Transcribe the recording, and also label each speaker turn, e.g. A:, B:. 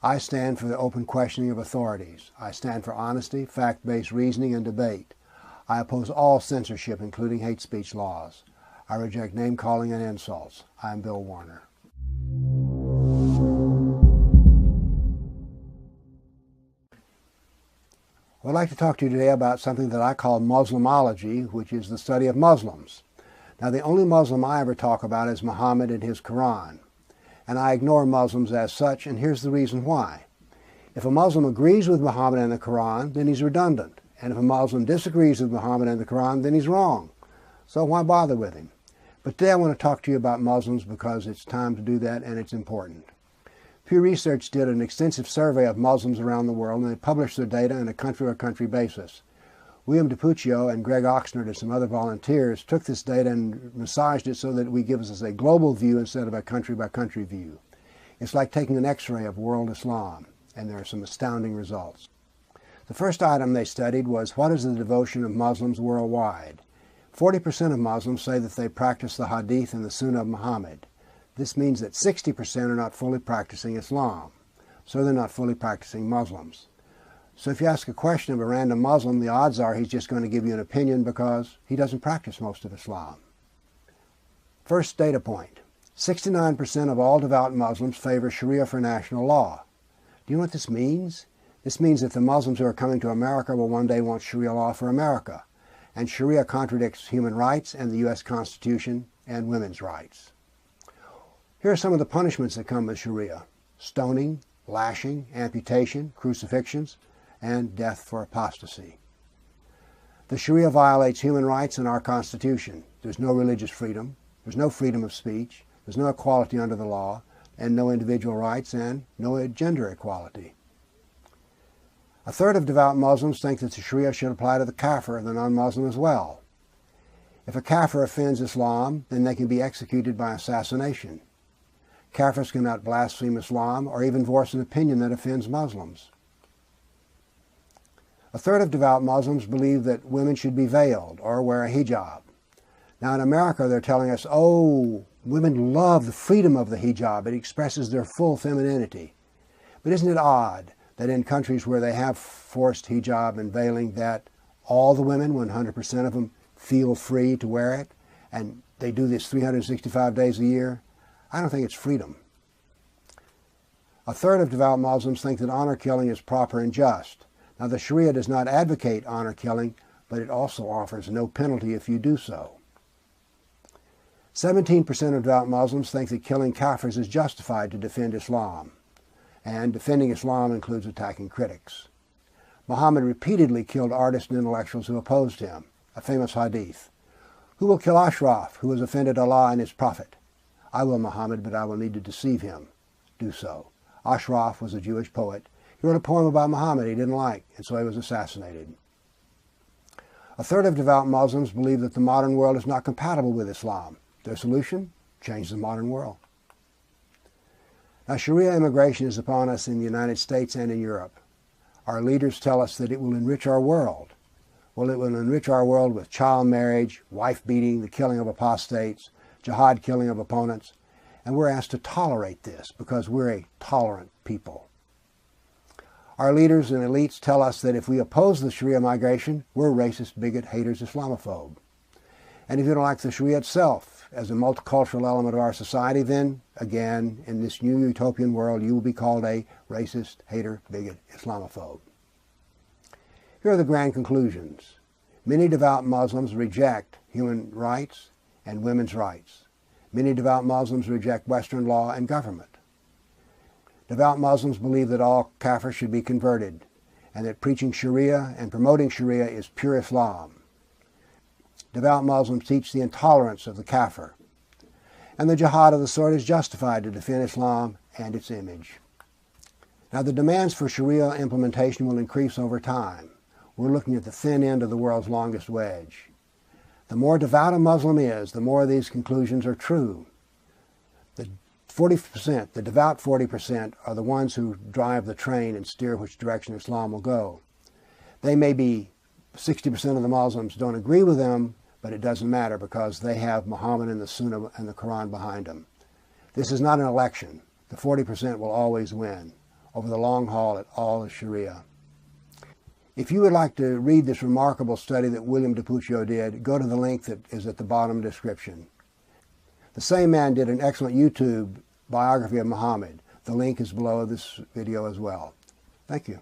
A: I stand for the open questioning of authorities. I stand for honesty, fact-based reasoning, and debate. I oppose all censorship, including hate speech laws. I reject name-calling and insults. I am Bill Warner. I'd like to talk to you today about something that I call Muslimology, which is the study of Muslims. Now, the only Muslim I ever talk about is Muhammad and his Quran. And I ignore Muslims as such, and here's the reason why. If a Muslim agrees with Muhammad and the Quran, then he's redundant. And if a Muslim disagrees with Muhammad and the Quran, then he's wrong. So why bother with him? But today I want to talk to you about Muslims because it's time to do that and it's important. Pew Research did an extensive survey of Muslims around the world, and they published their data on a country-by-country basis. William DiPuccio and Greg Oxnard and some other volunteers took this data and massaged it so that it gives us a global view instead of a country-by-country view. It's like taking an X-ray of world Islam, and there are some astounding results. The first item they studied was, what is the devotion of Muslims worldwide? 40% of Muslims say that they practice the Hadith and the Sunnah of Muhammad. This means that 60% are not fully practicing Islam, so they're not fully practicing Muslims. So if you ask a question of a random Muslim, the odds are he's just going to give you an opinion because he doesn't practice most of Islam. First data point, 69% of all devout Muslims favor Sharia for national law. Do you know what this means? This means that the Muslims who are coming to America will one day want Sharia law for America. And Sharia contradicts human rights and the U.S. Constitution and women's rights. Here are some of the punishments that come with Sharia: stoning, lashing, amputation, crucifixions, and death for apostasy. The Sharia violates human rights and our Constitution. There's no religious freedom, there's no freedom of speech, there's no equality under the law, and no individual rights, and no gender equality. A third of devout Muslims think that the Sharia should apply to the kafir, the non-Muslim, as well. If a kafir offends Islam, then they can be executed by assassination. Kafirs cannot blaspheme Islam or even voice an opinion that offends Muslims. A third of devout Muslims believe that women should be veiled or wear a hijab. Now in America they're telling us, oh, women love the freedom of the hijab. It expresses their full femininity. But isn't it odd that in countries where they have forced hijab and veiling, that all the women, 100% of them, feel free to wear it, and they do this 365 days a year? I don't think it's freedom. A third of devout Muslims think that honor killing is proper and just. Now the Sharia does not advocate honor killing, but it also offers no penalty if you do so. 17% of devout Muslims think that killing kafirs is justified to defend Islam. And defending Islam includes attacking critics. Muhammad repeatedly killed artists and intellectuals who opposed him. A famous hadith: who will kill Ashraf, who has offended Allah and his Prophet? I will, Muhammad, but I will need to deceive him. Do so. Ashraf was a Jewish poet. He wrote a poem about Muhammad he didn't like, and so he was assassinated. A third of devout Muslims believe that the modern world is not compatible with Islam. Their solution? Change the modern world. Now, Sharia immigration is upon us in the United States and in Europe. Our leaders tell us that it will enrich our world. Well, it will enrich our world with child marriage, wife beating, the killing of apostates, jihad killing of opponents, and we're asked to tolerate this because we're a tolerant people. Our leaders and elites tell us that if we oppose the Sharia migration, we're racist, bigot, haters, Islamophobe. And if you don't like the Sharia itself as a multicultural element of our society, then, again, in this new utopian world, you will be called a racist, hater, bigot, Islamophobe. Here are the grand conclusions. Many devout Muslims reject human rights and women's rights. Many devout Muslims reject Western law and government. Devout Muslims believe that all kafirs should be converted, and that preaching Sharia and promoting Sharia is pure Islam. Devout Muslims teach the intolerance of the kafir, and the jihad of the sword is justified to defend Islam and its image. Now, the demands for Sharia implementation will increase over time. We're looking at the thin end of the world's longest wedge. The more devout a Muslim is, the more of these conclusions are true. The 40%, the devout 40%, are the ones who drive the train and steer which direction Islam will go. They may be 60% of the Muslims don't agree with them, but it doesn't matter because they have Muhammad and the Sunnah and the Quran behind them. This is not an election. The 40% will always win. over the long haul at all of Sharia. If you would like to read this remarkable study that William DiPuccio did, go to the link that is at the bottom description. The same man did an excellent YouTube biography of Muhammad. The link is below this video as well. Thank you.